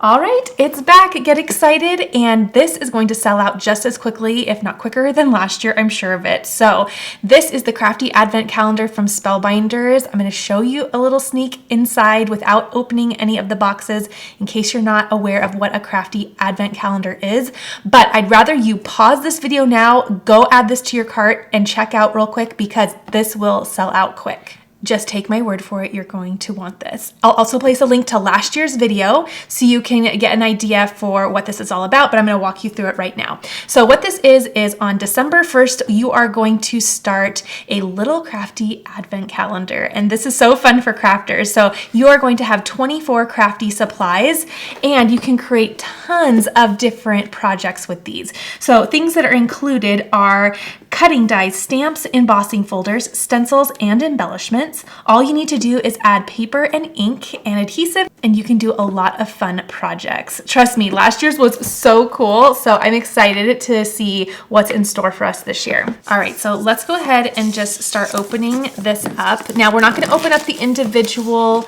All right, it's back. Get excited. And this is going to sell out just as quickly, if not quicker than last year, I'm sure of it. So this is the Crafty Advent Calendar from Spellbinders. I'm going to show you a little sneak inside without opening any of the boxes in case you're not aware of what a Crafty Advent Calendar is. But I'd rather you pause this video now, go add this to your cart and check out real quick because this will sell out quick. Just take my word for it, you're going to want this. I'll also place a link to last year's video so you can get an idea for what this is all about, but I'm gonna walk you through it right now. So what this is on December 1st, you are going to start a little crafty advent calendar. And this is so fun for crafters. So you are going to have 24 crafty supplies and you can create tons of different projects with these. So things that are included are cutting dies, stamps, embossing folders, stencils, and embellishments. All you need to do is add paper and ink and adhesive, and you can do a lot of fun projects. Trust me, last year's was so cool, so I'm excited to see what's in store for us this year. All right, so let's go ahead and just start opening this up. Now, we're not gonna open up the individual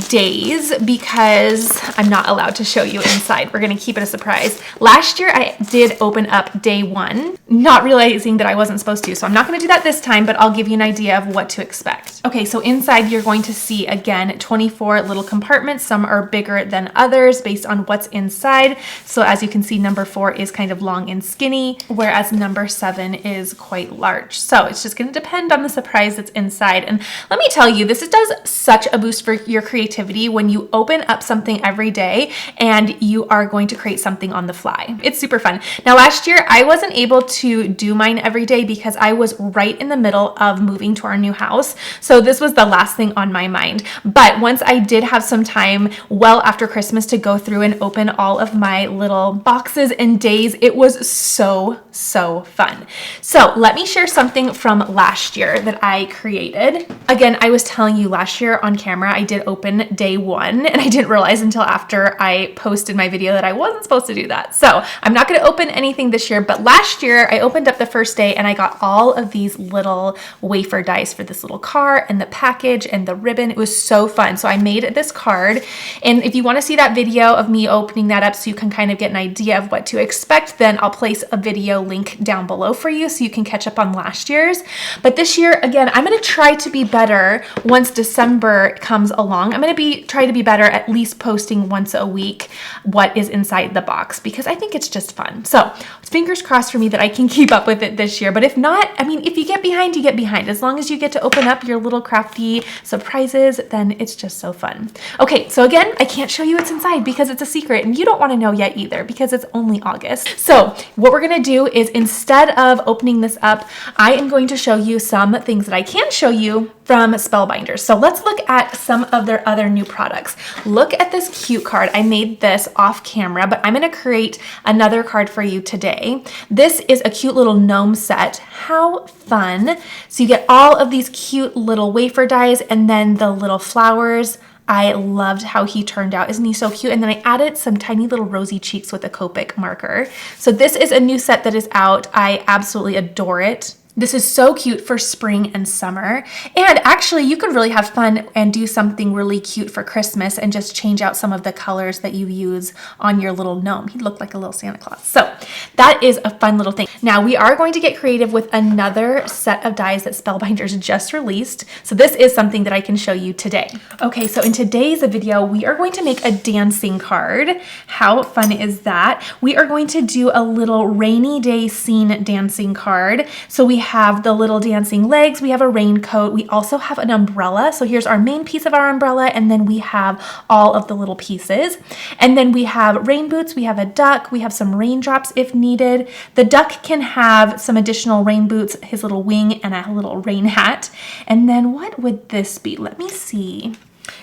days because I'm not allowed to show you inside. We're gonna keep it a surprise. Last year, I did open up day 1, not realizing that I wasn't supposed to. So I'm not going to do that this time, but I'll give you an idea of what to expect. Okay, so inside you're going to see, again, 24 little compartments. Some are bigger than others based on what's inside. So as you can see, number 4 is kind of long and skinny, whereas number 7 is quite large. So it's just going to depend on the surprise that's inside. And let me tell you, this does such a boost for your creativity when you open up something every day and you are going to create something on the fly. It's super fun. Now, last year, I wasn't able to do mine every day because I was right in the middle of moving to our new house. So this was the last thing on my mind. But once I did have some time well after Christmas to go through and open all of my little boxes and days, it was so fun. So let me share something from last year that I created. Again, I was telling you last year on camera, I did open day 1 and I didn't realize until after I posted my video that I wasn't supposed to do that. So I'm not going to open anything this year, but last year I opened up the first day and I got all of these little wafer dice for this little car and the package and the ribbon. It was so fun. So I made this card. And if you want to see that video of me opening that up so you can kind of get an idea of what to expect, then I'll place a video link down below for you so you can catch up on last year's. But this year, again, I'm going to try to be better once December comes along. I'm going to try to be better at least posting once a week what is inside the box because I think it's just fun. So fingers crossed for me that I can keep up with it this year. But if not, I mean, if you get behind, you get behind. As long as you get to open up your little crafty surprises, then it's just so fun. Okay, so again, I can't show you what's inside because it's a secret and you don't want to know yet either because it's only August. So what we're going to do is instead of opening this up, I am going to show you some things that I can show you from Spellbinders. So let's look at some of their other new products. Look at this cute card. I made this off camera, but I'm going to create another card for you today. This is a cute little gnome set. How fun. So you get all of these cute little wafer dies and then the little flowers. I loved how he turned out. Isn't he so cute? And then I added some tiny little rosy cheeks with a Copic marker. So this is a new set that is out. I absolutely adore it. This is so cute for spring and summer. And actually, you could really have fun and do something really cute for Christmas and just change out some of the colors that you use on your little gnome. He looked like a little Santa Claus. So that is a fun little thing. Now, we are going to get creative with another set of dies that Spellbinders just released. So this is something that I can show you today. Okay, so in today's video, we are going to make a dancing card. How fun is that? We are going to do a little rainy day scene dancing card. So we have the little dancing legs, we have a raincoat, we also have an umbrella. So here's our main piece of our umbrella, and then we have all of the little pieces. And then we have rain boots, we have a duck, we have some raindrops if needed. The duck can have some additional rain boots, his little wing, and a little rain hat. And then what would this be? Let me see.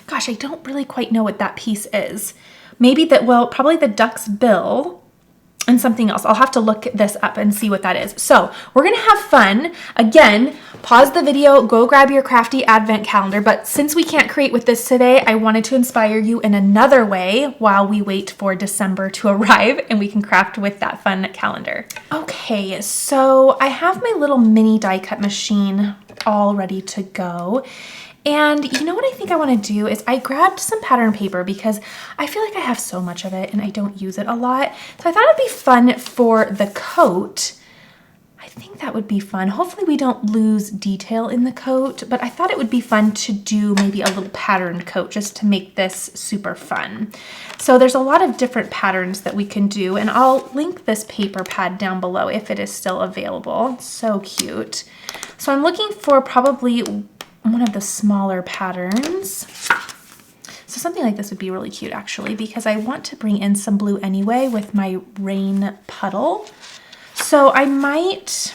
Gosh, I don't really quite know what that piece is. Maybe that, well, probably the duck's bill. And something else. I'll have to look this up and see what that is. So we're gonna have fun. Again, pause the video, go grab your crafty advent calendar. But since we can't create with this today, I wanted to inspire you in another way while we wait for December to arrive and we can craft with that fun calendar. Okay, so I have my little mini die cut machine all ready to go. And you know what I think I want to do is I grabbed some pattern paper because I feel like I have so much of it and I don't use it a lot. So I thought it'd be fun for the coat. I think that would be fun. Hopefully we don't lose detail in the coat, but I thought it would be fun to do maybe a little patterned coat just to make this super fun. So there's a lot of different patterns that we can do, and I'll link this paper pad down below if it is still available. It's so cute. So I'm looking for probably one of the smaller patterns. So something like this would be really cute actually, because I want to bring in some blue anyway with my rain puddle. So I might,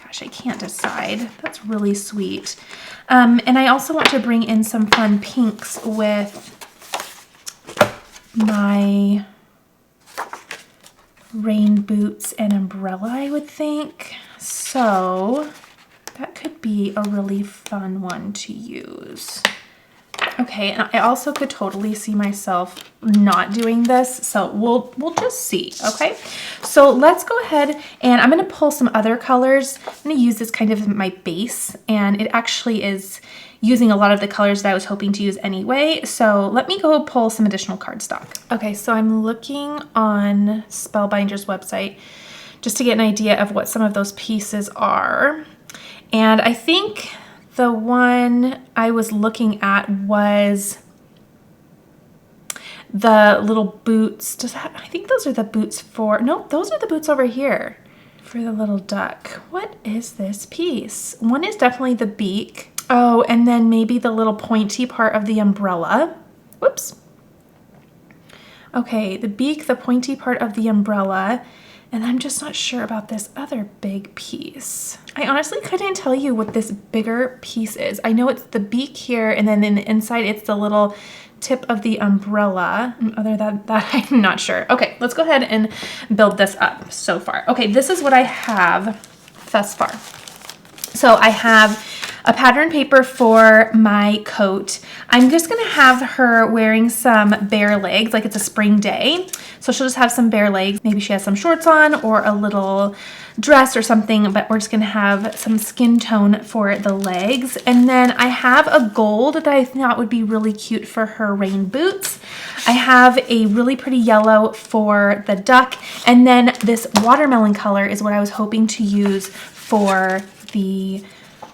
gosh, I can't decide. That's really sweet. And I also want to bring in some fun pinks with my rain boots and umbrella, I would think. So that could be a really fun one to use. Okay, and I also could totally see myself not doing this, so we'll just see, okay? So let's go ahead and I'm gonna pull some other colors. I'm gonna use this kind of my base, and it actually is using a lot of the colors that I was hoping to use anyway, so let me go pull some additional cardstock. Okay, so I'm looking on Spellbinder's website just to get an idea of what some of those pieces are, and I think the one I was looking at was the little boots. I think those are the boots for, nope, those are the boots over here for the little duck. What is this piece? One is definitely the beak. Oh, and then maybe the little pointy part of the umbrella. Whoops. Okay, the beak, the pointy part of the umbrella, and I'm just not sure about this other big piece. I honestly couldn't tell you what this bigger piece is. I know it's the beak here, and then in the inside, it's the little tip of the umbrella. Other than that, I'm not sure. Okay, let's go ahead and build this up so far. Okay, this is what I have thus far. So I have a pattern paper for my coat. I'm just gonna have her wearing some bare legs, like it's a spring day. So she'll just have some bare legs. Maybe she has some shorts on or a little dress or something, but we're just gonna have some skin tone for the legs. And then I have a gold that I thought would be really cute for her rain boots. I have a really pretty yellow for the duck. And then this watermelon color is what I was hoping to use for the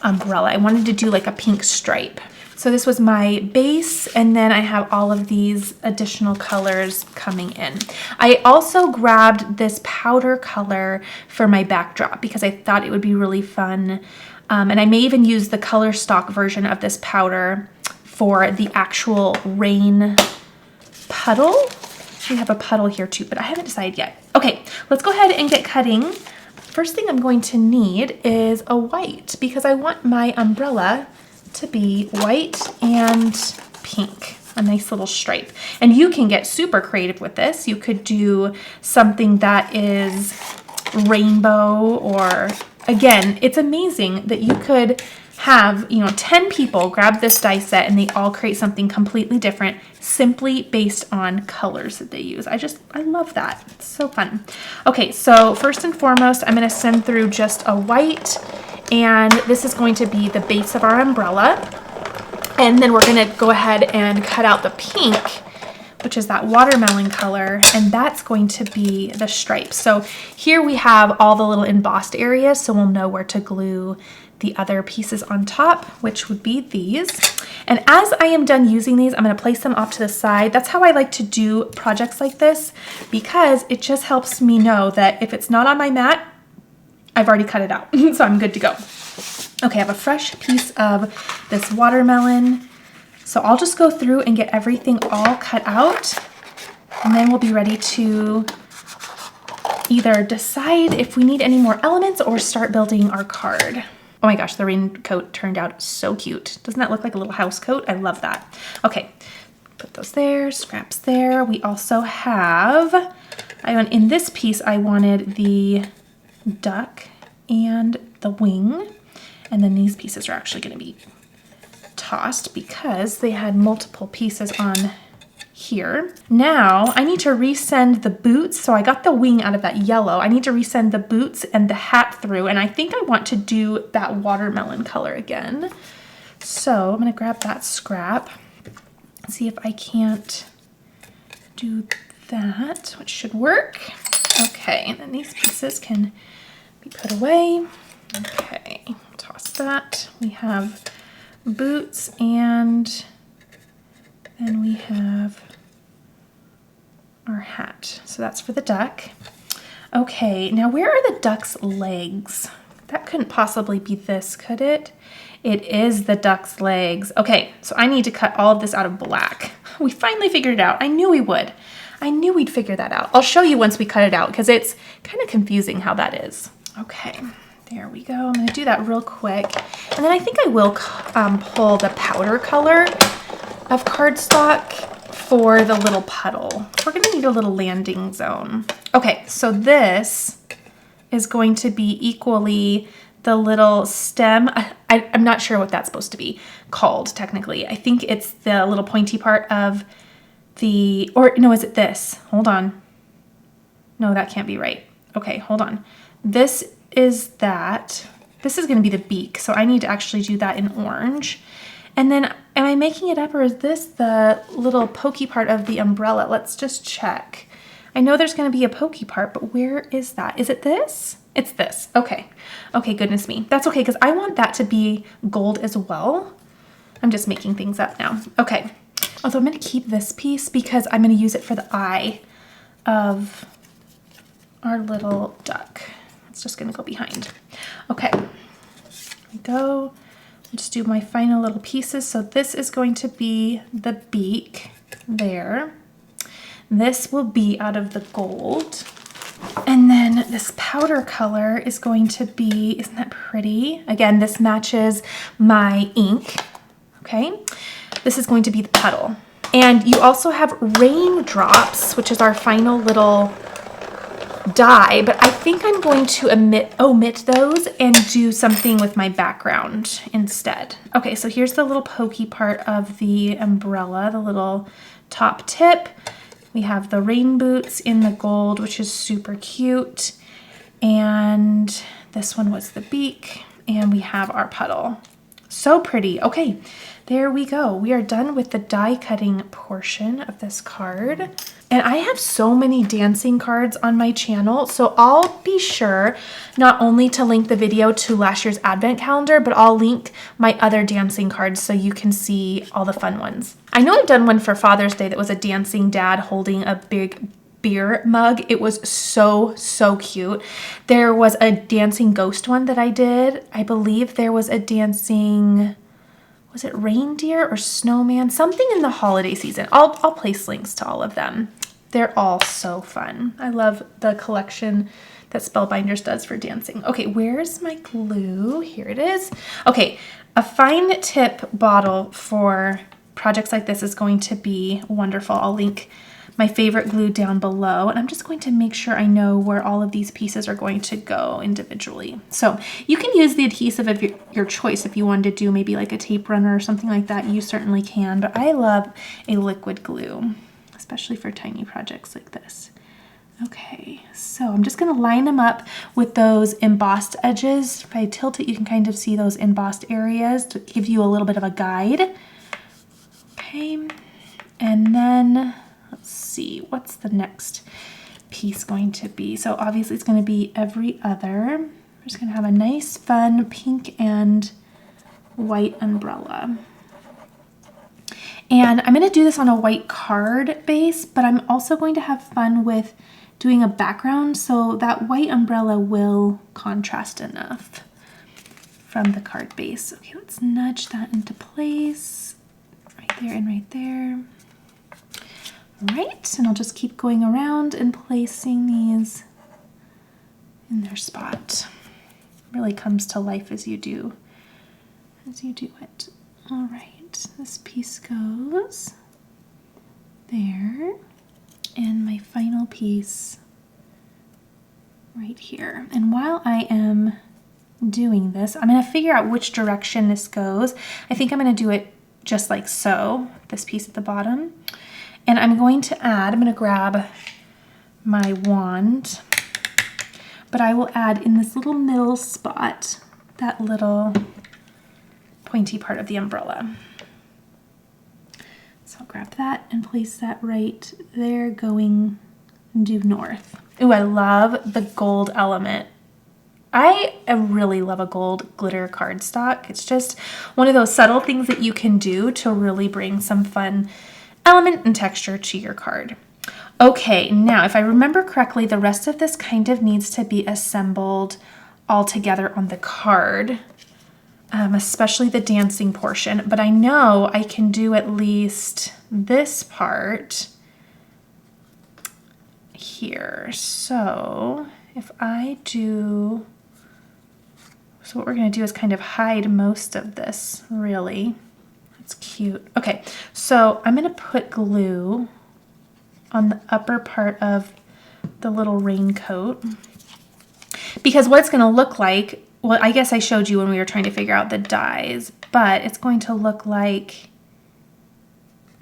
umbrella. I wanted to do like a pink stripe. So this was my base, and then I have all of these additional colors coming in. I also grabbed this powder color for my backdrop because I thought it would be really fun. And I may even use the color stock version of this powder for the actual rain puddle. We have a puddle here too, but I haven't decided yet. Okay, let's go ahead and get cutting. First thing I'm going to need is a white because I want my umbrella to be white and pink, a nice little stripe. And you can get super creative with this. You could do something that is rainbow, or again, it's amazing that you could have, 10 people grab this die set and they all create something completely different simply based on colors that they use. I love that. It's so fun. Okay, so first and foremost, I'm going to send through just a white, and this is going to be the base of our umbrella. And then we're going to go ahead and cut out the pink, which is that watermelon color, and that's going to be the stripe. So here we have all the little embossed areas, so we'll know where to glue the other pieces on top, which would be these. And as I am done using these, I'm going to place them off to the side. That's how I like to do projects like this, because it just helps me know that if it's not on my mat, I've already cut it out. So I'm good to go. Okay, I have a fresh piece of this watermelon. So I'll just go through and get everything all cut out, and then we'll be ready to either decide if we need any more elements or start building our card. Oh my gosh, the raincoat turned out so cute. Doesn't that look like a little house coat? I love that. Okay, put those there, scraps there. We also have, in this piece, I wanted the duck and the wing. And then these pieces are actually gonna be tossed because they had multiple pieces on here. Now I need to resend the boots. So I got the wing out of that yellow. I need to resend the boots and the hat through, and I think I want to do that watermelon color again. So I'm gonna grab that scrap, see if I can't do that, which should work. Okay, and then these pieces can be put away. Okay, toss that. We have boots, and then we have our hat. So that's for the duck. Okay, now where are the duck's legs? That couldn't possibly be this, could it? It is the duck's legs. Okay, so I need to cut all of this out of black. We finally figured it out. I knew we would. I knew we'd figure that out. I'll show you once we cut it out because it's kind of confusing how that is. Okay, there we go. I'm gonna do that real quick. And then I think I will pull the powder color of cardstock for the little puddle. We're gonna need a little landing zone. Okay, so this is going to be equally the little stem. I'm not sure what that's supposed to be called technically. I think it's the little pointy part of the, or no, is it this? Hold on. No, that can't be right. Okay, hold on. This is that. This is gonna be the beak, so I need to actually do that in orange. And then, am I making it up, or is this the little pokey part of the umbrella? Let's just check. I know there's gonna be a pokey part, but where is that? Is it this? It's this, okay. Okay, goodness me. That's okay, because I want that to be gold as well. I'm just making things up now. Okay, although I'm gonna keep this piece because I'm gonna use it for the eye of our little duck. It's just gonna go behind. Okay, here we go. Just do my final little pieces. So this is going to be the beak there. This will be out of the gold. And then this powder color is going to be, isn't that pretty? Again, this matches my ink, okay? This is going to be the puddle. And you also have raindrops, which is our final little die, but I think I'm going to omit those and do something with my background instead. Okay, so here's the little pokey part of the umbrella, the little top tip. We have the rain boots in the gold, which is super cute. And this one was the beak, and we have our puddle. So pretty. Okay, there we go. We are done with the die cutting portion of this card. And I have so many dancing cards on my channel, so I'll be sure not only to link the video to last year's advent calendar, but I'll link my other dancing cards so you can see all the fun ones. I know I've done one for Father's Day that was a dancing dad holding a big beer mug. It was so, so cute. There was a dancing ghost one that I did. I believe there was a dancing, was it reindeer or snowman? Something in the holiday season. I'll place links to all of them. They're all so fun. I love the collection that Spellbinders does for dancing. Okay, where's my glue? Here it is. Okay, a fine tip bottle for projects like this is going to be wonderful. I'll link my favorite glue down below, and I'm just going to make sure I know where all of these pieces are going to go individually. So you can use the adhesive of your choice. If you wanted to do maybe like a tape runner or something like that, you certainly can, but I love a liquid glue, especially for tiny projects like this. Okay, so I'm just gonna line them up with those embossed edges. If I tilt it, you can kind of see those embossed areas to give you a little bit of a guide. Okay, and then let's see, what's the next piece going to be? So obviously it's going to be every other. We're just going to have a nice, fun pink and white umbrella. And I'm going to do this on a white card base, but I'm also going to have fun with doing a background so that white umbrella will contrast enough from the card base. Okay, let's nudge that into place. Right there and right there. All right, and I'll just keep going around and placing these in their spot. It really comes to life as you do it. All right, this piece goes there, and my final piece right here. And while I am doing this, I'm going to figure out which direction this goes. I think I'm going to do it just like so, this piece at the bottom. And I'm going to add, I'm going to grab my wand, but I will add in this little middle spot that little pointy part of the umbrella. So I'll grab that and place that right there going due north. Ooh, I love the gold element. I really love a gold glitter cardstock. It's just one of those subtle things that you can do to really bring some fun element and texture to your card. Okay, now if I remember correctly, the rest of this kind of needs to be assembled all together on the card, especially the dancing portion. But I know I can do at least this part here. So if I do, so what we're going to do is kind of hide most of this, really. That's cute. Okay, so I'm going to put glue on the upper part of the little raincoat, because what it's going to look like, well, I guess I showed you when we were trying to figure out the dies, but it's going to look like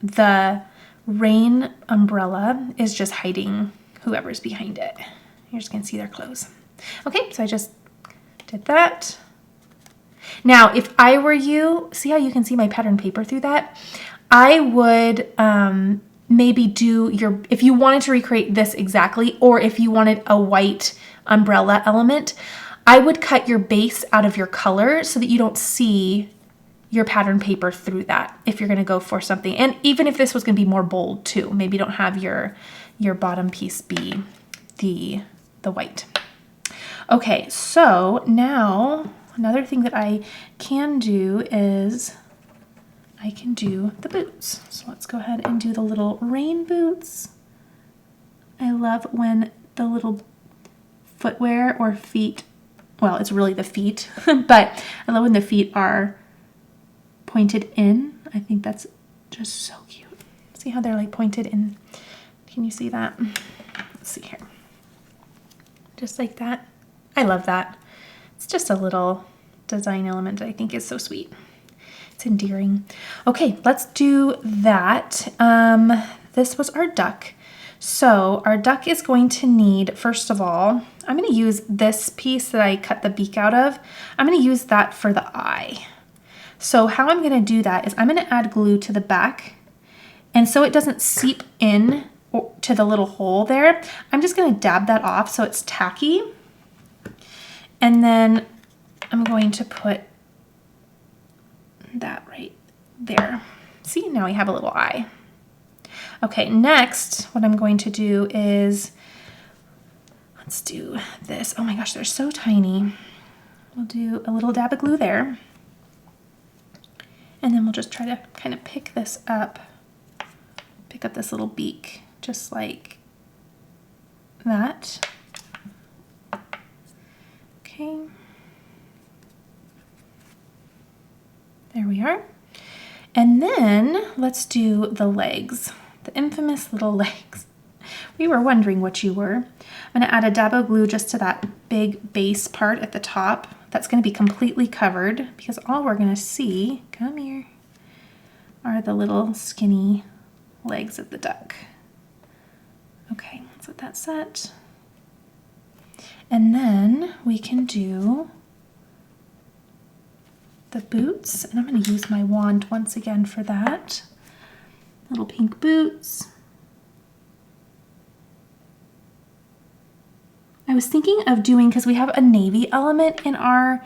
the rain umbrella is just hiding whoever's behind it. You're just going to see their clothes. Okay, so I just did that. Now, if I were you, see how you can see my pattern paper through that? I would maybe do your, if you wanted to recreate this exactly, or if you wanted a white umbrella element, I would cut your base out of your color so that you don't see your pattern paper through that if you're going to go for something. And even if this was going to be more bold too, maybe don't have your bottom piece be the white. Okay, so now another thing that I can do is I can do the boots. So let's go ahead and do the little rain boots. I love when the little footwear or feet, well, it's really the feet, but I love when the feet are pointed in. I think that's just so cute. See how they're like pointed in? Can you see that? Let's see here. Just like that. I love that. It's just a little design element that I think is so sweet. It's endearing. Okay, let's do that. This was our duck. So our duck is going to need, first of all, I'm going to use this piece that I cut the beak out of. I'm going to use that for the eye. So how I'm going to do that is I'm going to add glue to the back. And so it doesn't seep in to the little hole there, I'm just going to dab that off so it's tacky. And then I'm going to put that right there. See, now we have a little eye. Okay, next, what I'm going to do is, let's do this. Oh my gosh, they're so tiny. We'll do a little dab of glue there. And then we'll just try to kind of pick this up, pick up this little beak, just like that. Okay. There we are. And then let's do the legs, the infamous little legs. We were wondering what you were. I'm going to add a dab of glue just to that big base part at the top. That's going to be completely covered because all we're going to see, come here, are the little skinny legs of the duck. Okay, let's let that set. And then we can do the boots, and I'm going to use my wand once again for that. Little pink boots. I was thinking of doing, because we have a navy element in our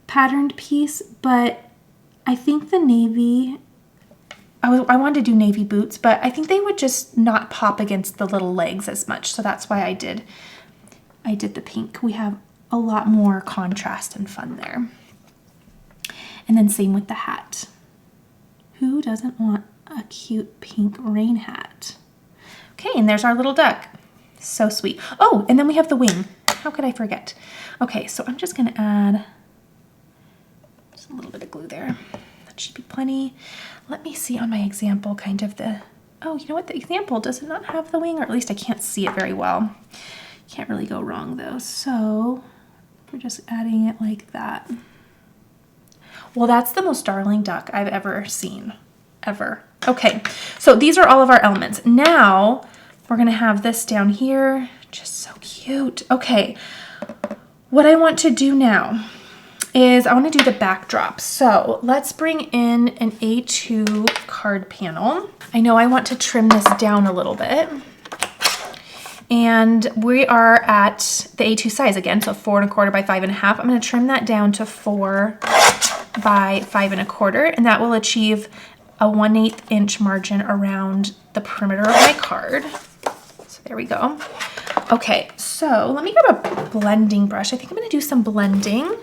patterned piece, but I think the navy, I wanted to do navy boots, but I think they would just not pop against the little legs as much, so that's why I did the pink. We have a lot more contrast and fun there. And then same with the hat. Who doesn't want a cute pink rain hat? Okay, and there's our little duck. So sweet. Oh, and then we have the wing. How could I forget? Okay, so I'm just gonna add just a little bit of glue there. That should be plenty. Let me see on my example kind of the, oh, you know what? The example does not have the wing, or at least I can't see it very well. Can't really go wrong though. So we're just adding it like that. Well, that's the most darling duck I've ever seen, ever. Okay, so these are all of our elements. Now we're gonna have this down here, just so cute. Okay, what I want to do now is I want to do the backdrop. So let's bring in an A2 card panel. I know I want to trim this down a little bit. And we are at the A2 size again, so 4 1/4 by 5 1/2. I'm going to trim that down to 4 by 5 1/4, and that will achieve a 1/8 inch margin around the perimeter of my card. So there we go. Okay, so let me grab a blending brush. I think I'm going to do some blending,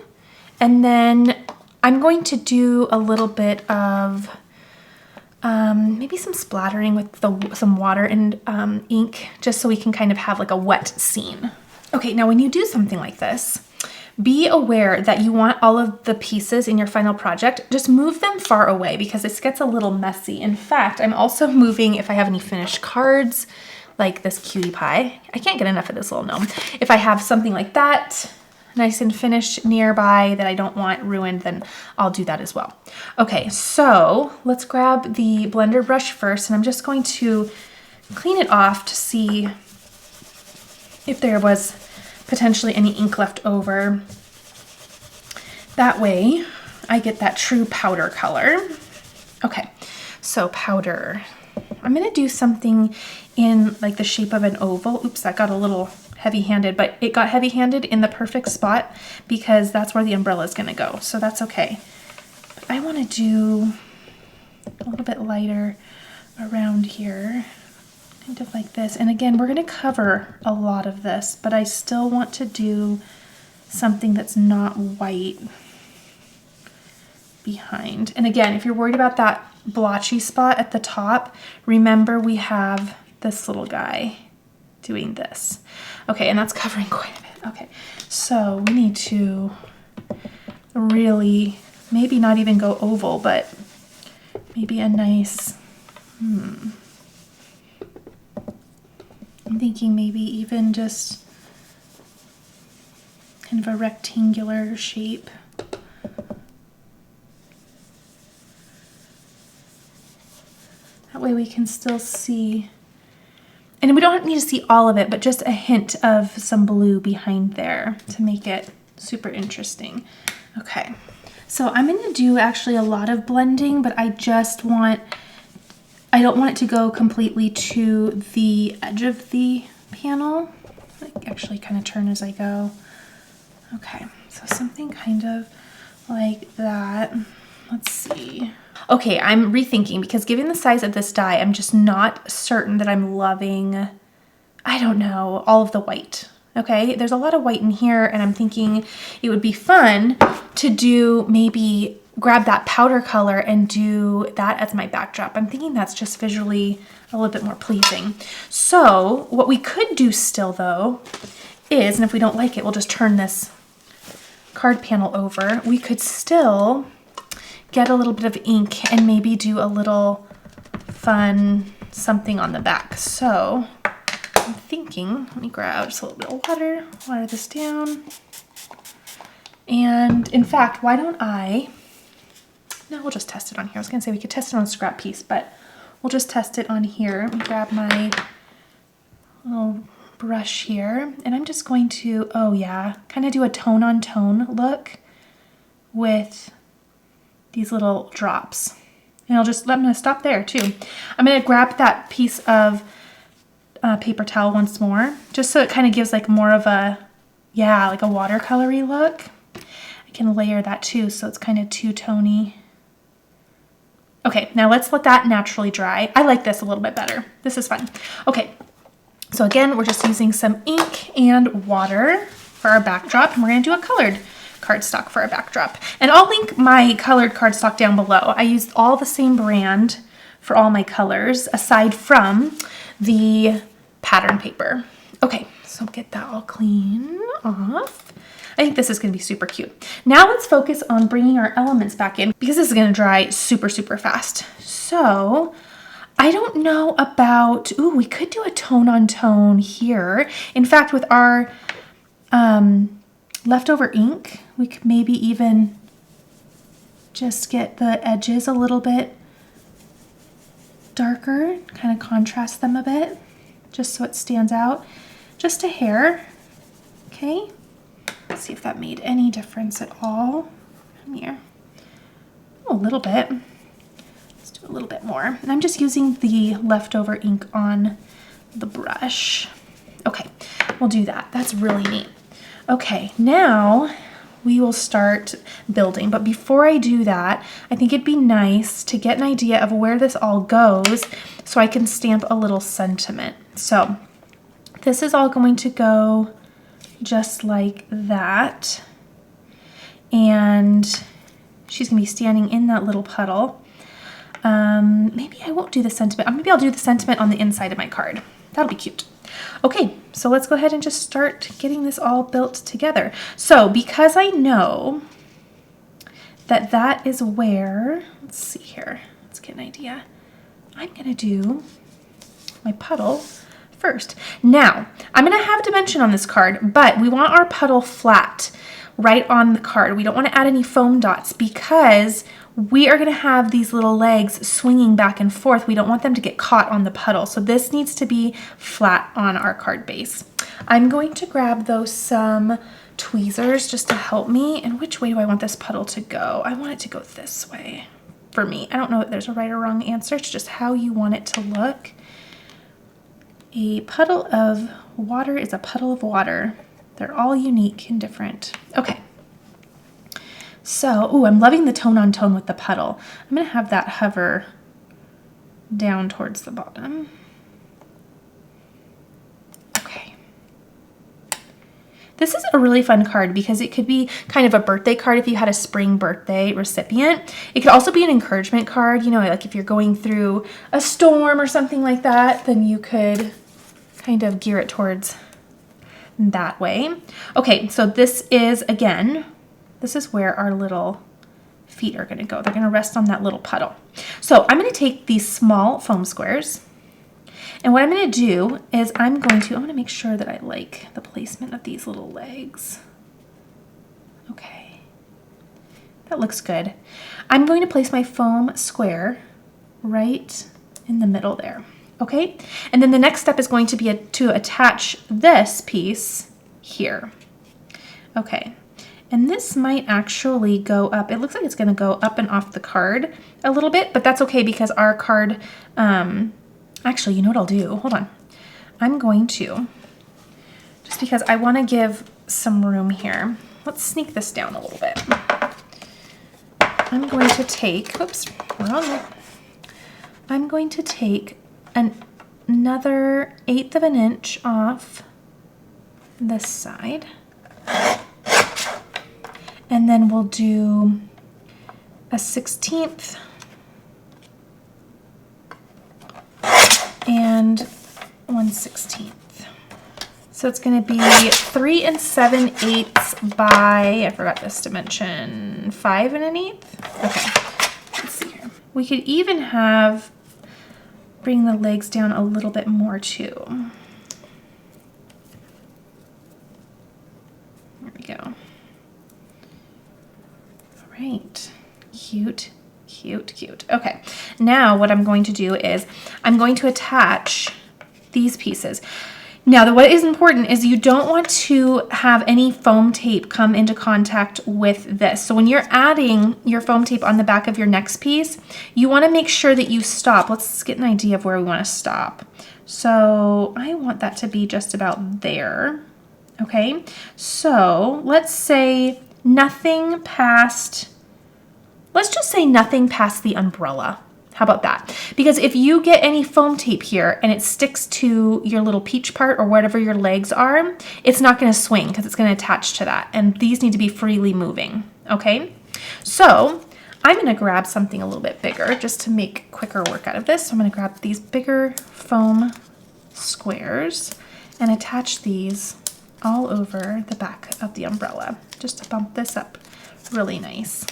and then I'm going to do a little bit of maybe some splattering with some water and ink, just so we can kind of have like a wet scene. Okay, now when you do something like this, be aware that you want all of the pieces in your final project, just move them far away because this gets a little messy. In fact, I'm also moving, if I have any finished cards, like this cutie pie. I can't get enough of this little gnome. If I have something like that, nice and finished nearby that I don't want ruined, then I'll do that as well. Okay, so let's grab the blender brush first, and I'm just going to clean it off to see if there was potentially any ink left over. That way I get that true powder color. Okay, so powder. I'm gonna do something in like the shape of an oval. Oops, that got a little heavy-handed, but it got heavy-handed in the perfect spot because that's where the umbrella is gonna go, so that's okay. But I wanna do a little bit lighter around here, kind of like this. And again, we're gonna cover a lot of this, but I still want to do something that's not white behind. And again, if you're worried about that blotchy spot at the top, remember we have this little guy doing this. Okay, and that's covering quite a bit. Okay, so we need to really, maybe not even go oval, but maybe a nice, I'm thinking maybe even just kind of a rectangular shape. That way we can still see, and we don't need to see all of it, but just a hint of some blue behind there to make it super interesting. Okay, so I'm gonna do actually a lot of blending, but I don't want it to go completely to the edge of the panel. Like actually kind of turn as I go. Okay, so something kind of like that. Let's see. Okay, I'm rethinking because given the size of this die, I'm just not certain that I'm loving, I don't know, all of the white. Okay, there's a lot of white in here, and I'm thinking it would be fun to do, maybe grab that powder color and do that as my backdrop. I'm thinking that's just visually a little bit more pleasing. So what we could do still though is, and if we don't like it, we'll just turn this card panel over. We could still get a little bit of ink and maybe do a little fun something on the back. So I'm thinking, let me grab just a little bit of water this down. And in fact, why don't no, we'll just test it on here. I was gonna say we could test it on a scrap piece, but we'll just test it on here. Let me grab my little brush here, and I'm just going to, oh yeah, kind of do a tone on tone look with these little drops. And I'm gonna stop there too. I'm gonna grab that piece of paper towel once more, just so it kind of gives like more of a, yeah, like a watercolory look. I can layer that too, so it's kind of two-tony. Okay, now let's let that naturally dry. I like this a little bit better. This is fun. Okay, so again, we're just using some ink and water for our backdrop, and we're gonna do a colored cardstock for our backdrop. And I'll link my colored cardstock down below. I used all the same brand for all my colors, aside from the pattern paper. Okay, so get that all clean off. I think this is gonna be super cute. Now let's focus on bringing our elements back in because this is gonna dry super, super fast. So I don't know about, ooh, we could do a tone on tone here. In fact, with our leftover ink, we could maybe even just get the edges a little bit darker, kind of contrast them a bit, just so it stands out just a hair. Okay, let's see if that made any difference at all. Come here. Oh, a little bit. Let's do a little bit more. And I'm just using the leftover ink on the brush. Okay, we'll do that. That's really neat. Okay, now we will start building. But before I do that, I think it'd be nice to get an idea of where this all goes so I can stamp a little sentiment. So this is all going to go just like that. And she's gonna be standing in that little puddle. Maybe I won't do the sentiment. Maybe I'll do the sentiment on the inside of my card. That'll be cute. Okay, so let's go ahead and just start getting this all built together. So because I know that that is where, let's see here, let's get an idea. I'm gonna do my puddle first. Now, I'm gonna have dimension on this card, but we want our puddle flat right on the card. We don't want to add any foam dots because we are going to have these little legs swinging back and forth. We don't want them to get caught on the puddle. So this needs to be flat on our card base. I'm going to grab those some tweezers just to help me. And which way do I want this puddle to go? I want it to go this way for me. I don't know if there's a right or wrong answer. It's just how you want it to look. A puddle of water is a puddle of water. They're all unique and different. Okay. So, ooh, I'm loving the tone on tone with the puddle. I'm going to have that hover down towards the bottom. Okay. This is a really fun card because it could be kind of a birthday card if you had a spring birthday recipient. It could also be an encouragement card, you know, like if you're going through a storm or something like that, then you could kind of gear it towards that way. Okay, so this is, again, this is where our little feet are gonna go. They're gonna rest on that little puddle. So I'm gonna take these small foam squares, and what I'm gonna do is I'm gonna make sure that I like the placement of these little legs. Okay, that looks good. I'm going to place my foam square right in the middle there. Okay, and then the next step is going to be to attach this piece here. Okay, and this might actually go up. It looks like it's going to go up and off the card a little bit, but that's okay because our card, actually, you know what I'll do? Hold on. I'm going to, just because I want to give some room here, let's sneak this down a little bit. I'm going to take, whoops, wrong one. I'm going to take another 1/8 of an inch off this side, and then we'll do a 1/16 and 1/16. So it's going to be 3 7/8 by, I forgot this dimension, 5 1/8. Okay, let's see here. We could even bring the legs down a little bit more too. There we go. All right, cute, cute, cute. Okay, now what I'm going to do is I'm going to attach these pieces. Now, what is important is you don't want to have any foam tape come into contact with this. So when you're adding your foam tape on the back of your next piece, you want to make sure that you stop. Let's get an idea of where we want to stop. So I want that to be just about there. Okay, so let's say nothing past, let's just say nothing past the umbrella. How about that? Because if you get any foam tape here and it sticks to your little peach part or whatever your legs are, it's not going to swing because it's going to attach to that. And these need to be freely moving. Okay, so I'm going to grab something a little bit bigger just to make quicker work out of this. So I'm going to grab these bigger foam squares and attach these all over the back of the umbrella just to bump this up really nice.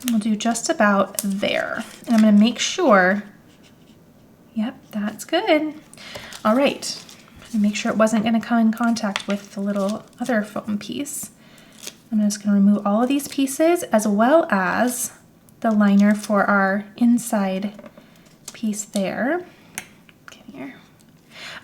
We'll do just about there. And I'm going to make sure, yep, that's good. All right, and make sure it wasn't going to come in contact with the little other foam piece. I'm just going to remove all of these pieces as well as the liner for our inside piece there. Come here.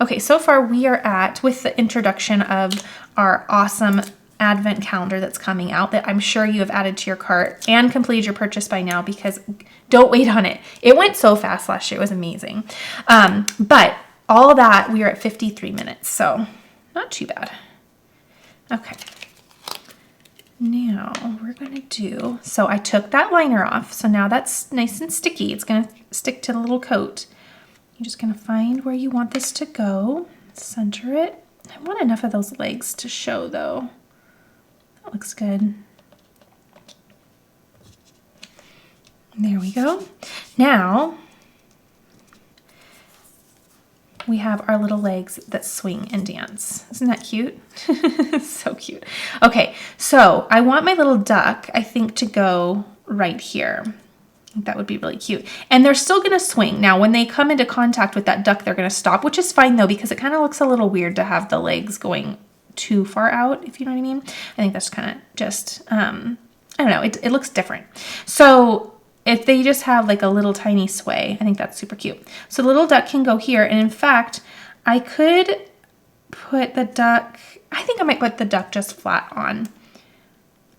Okay, so far we are at, with the introduction of our awesome advent calendar that's coming out that I'm sure you have added to your cart and completed your purchase by now, because don't wait on it. It went so fast last year. It was amazing. But all that, we are at 53 minutes, so not too bad. Okay. Now we're going to do, so I took that liner off. So now that's nice and sticky. It's going to stick to the little coat. You're just going to find where you want this to go, center it. I want enough of those legs to show though. That looks good. There we go. Now we have our little legs that swing and dance. Isn't that cute? So cute. Okay, so I want my little duck, I think, to go right here. I think that would be really cute. And they're still gonna swing. Now, when they come into contact with that duck, they're gonna stop, which is fine though, because it kind of looks a little weird to have the legs going too far out, if you know what I mean. I think that's kind of just, I don't know, it looks different. So if they just have like a little tiny sway, I think that's super cute. So the little duck can go here. And in fact, I could put the duck, I think I might put the duck just flat on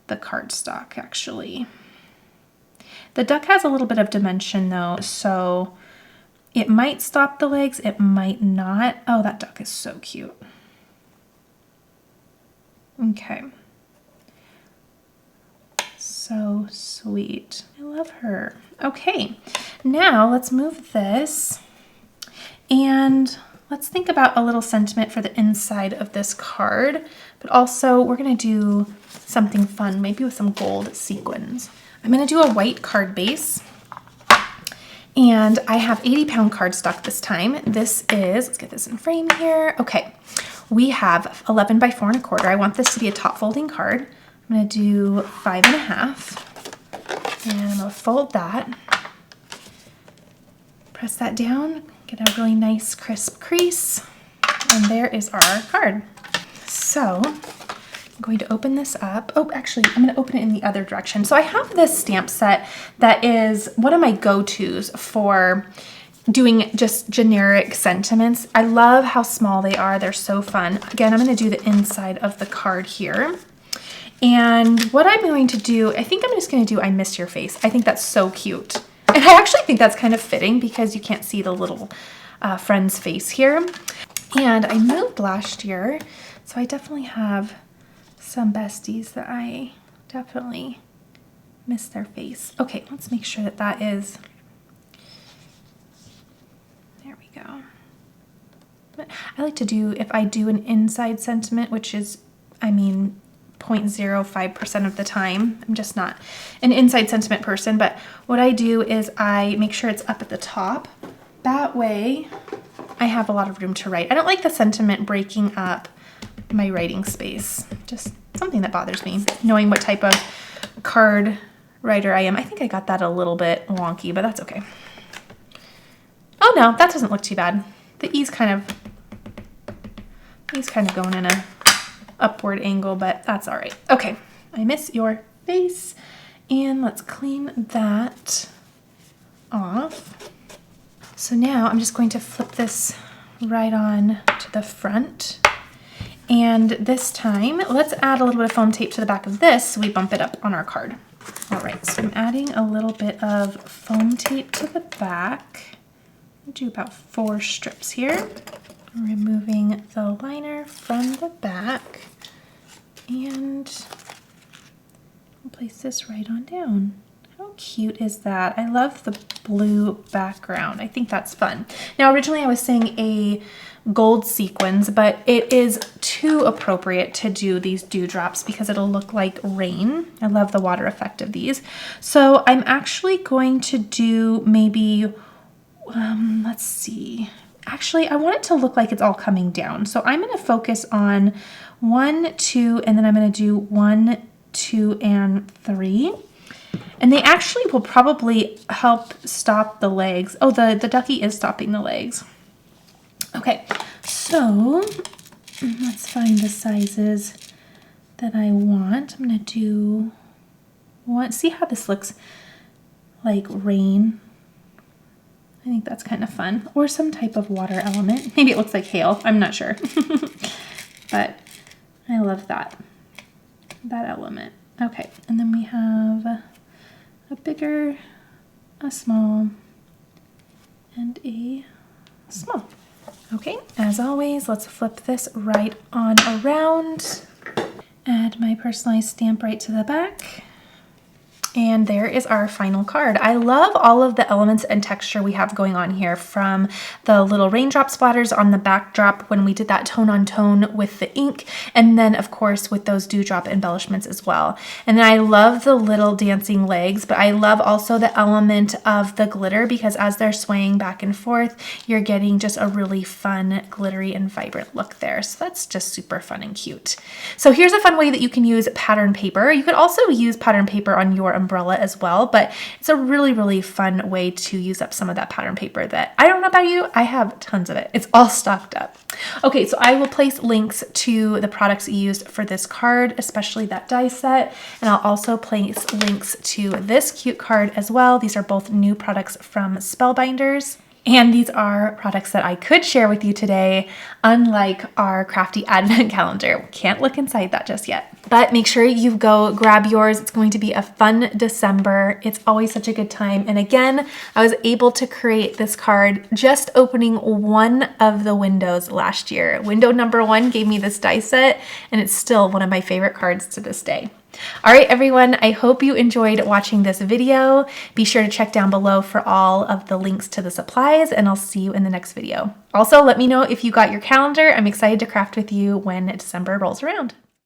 the cardstock actually. The duck has a little bit of dimension though, so it might stop the legs, it might not. Oh, that duck is so cute. Okay. So sweet. I love her. Okay, now let's move this and let's think about a little sentiment for the inside of this card, but also we're gonna do something fun, maybe with some gold sequins. I'm gonna do a white card base, and I have 80-pound cardstock this time. This is, let's get this in frame here. Okay, we have 11 by 4 1/4. I want this to be a top folding card. I'm gonna do 5 1/2, and I'm gonna fold that, press that down, get a really nice crisp crease, and there is our card. So I'm going to open this up. Oh, actually, I'm gonna open it in the other direction. So I have this stamp set that is one of my go-tos for doing just generic sentiments. I love how small they are. They're so fun. Again, I'm gonna do the inside of the card here. And what I'm going to do, I think I'm just gonna do I Miss Your Face. I think that's so cute. And I actually think that's kind of fitting because you can't see the little friend's face here. And I moved last year, so I definitely have some besties that I definitely miss their face. Okay, let's make sure that that is, there we go. But I like to do, if I do an inside sentiment, which is, I mean, 0.05% of the time. I'm just not an inside sentiment person, but what I do is I make sure it's up at the top. That way I have a lot of room to write. I don't like the sentiment breaking up my writing space. Just something that bothers me, knowing what type of card writer I am. I think I got that a little bit wonky, but that's okay. Oh no, that doesn't look too bad. The E's kind of going in a upward angle, but that's all right. Okay, I Miss Your Face, and let's clean that off. So now I'm just going to flip this right on to the front, and this time let's add a little bit of foam tape to the back of this so we bump it up on our card. All right, so I'm adding a little bit of foam tape to the back. I'll do about 4 strips here. Removing the liner from the back, and I'll place this right on down. How cute is that? I love the blue background. I think that's fun. Now, originally I was saying a gold sequins, but it is too appropriate to do these dewdrops because it'll look like rain. I love the water effect of these. So I'm actually going to do maybe, let's see. Actually, I want it to look like it's all coming down. So I'm going to focus on 1, 2, and then I'm going to do 1, 2, and 3. And they actually will probably help stop the legs. Oh, the ducky is stopping the legs. Okay, so let's find the sizes that I want. I'm going to do one. See how this looks like rain? I think that's kind of fun. Or some type of water element. Maybe it looks like hail. I'm not sure. But I love that. that element. Okay, and then we have a bigger, a small, and a small. Okay, as always, let's flip this right on around. Add my personalized stamp right to the back. And there is our final card. I love all of the elements and texture we have going on here, from the little raindrop splatters on the backdrop when we did that tone on tone with the ink, and then of course with those dewdrop embellishments as well. And then I love the little dancing legs, but I love also the element of the glitter, because as they're swaying back and forth, you're getting just a really fun, glittery and vibrant look there. So that's just super fun and cute. So here's a fun way that you can use pattern paper. You could also use pattern paper on your umbrella as well, but it's a really, really fun way to use up some of that pattern paper that, I don't know about you, I have tons of it. It's all stocked up. Okay, so I will place links to the products used for this card, especially that die set, and I'll also place links to this cute card as well. These are both new products from Spellbinders. And these are products that I could share with you today, unlike our crafty advent calendar. Can't look inside that just yet. But make sure you go grab yours. It's going to be a fun December. It's always such a good time. And again, I was able to create this card just opening one of the windows last year. Window number 1 gave me this die set, and it's still one of my favorite cards to this day. All right, everyone, I hope you enjoyed watching this video. Be sure to check down below for all of the links to the supplies, and I'll see you in the next video. Also, let me know if you got your calendar. I'm excited to craft with you when December rolls around.